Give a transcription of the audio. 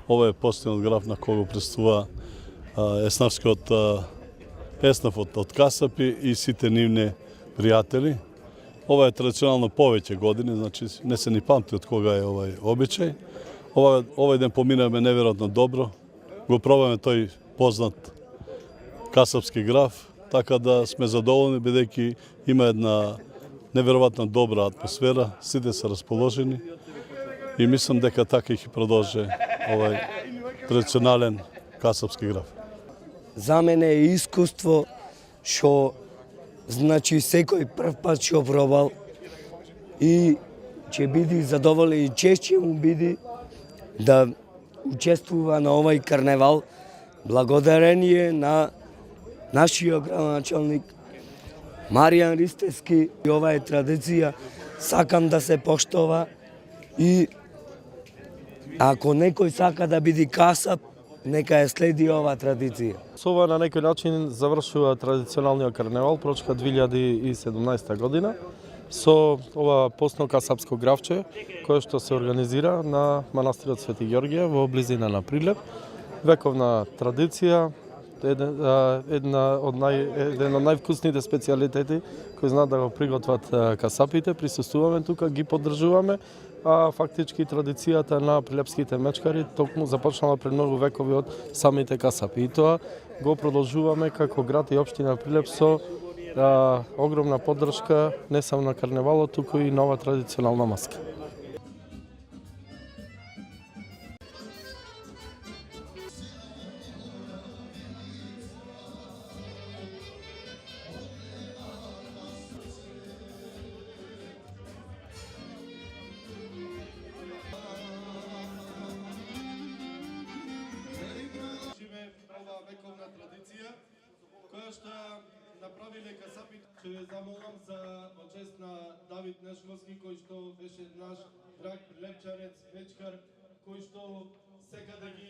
Ова е постојан граф на кого престува еснавскиот еснавот од касапи и сите нивни пријатели. Ова е традиционално повеќе години, значи не се ни памти од кога е овај обичај. Овој ден поминавме неверојатно добро. Го пробаме тој познат касапски граф, така да сме задоволни бидејќи има една неверојатно добра атмосфера, сите се расположени и мислам дека така ќе продолжи овај традиционален касапски граф. За мене е искуство што значи секој прв пат што пробал и ќе биде задоволен и чешće му биде да учествува на овај карневал благодарение на нашиот градоначалник Маријан Ристевски. И ова е традиција, сакам да се поштова и ако некој сака да биде касап, нека ја следи оваа традиција. Со ова на некој начин завршува традиционалниот карневал прочка 2017 година со ова постно касапско графче кое што се организира на манастирот Свети Ѓорѓе во близина на Прилеп. Вековна традиција, еден од највкусните специјалитети кои знаат да го приготват касапите. Присуствуваме тука, ги поддржуваме, а фактички традицијата на прилепските мечкари токму започнала пред многу векови од самите касапи. И тоа го продолжуваме како град и општина Прилеп со огромна поддршка не само на карневалот, туку и нова традиционална маска. Вековна традиција која што направиле касапите. Ќе ве замолам за почест на Давид Нешковски, кој што беше наш драг прилепчарец, мечкар, кој што секаде ги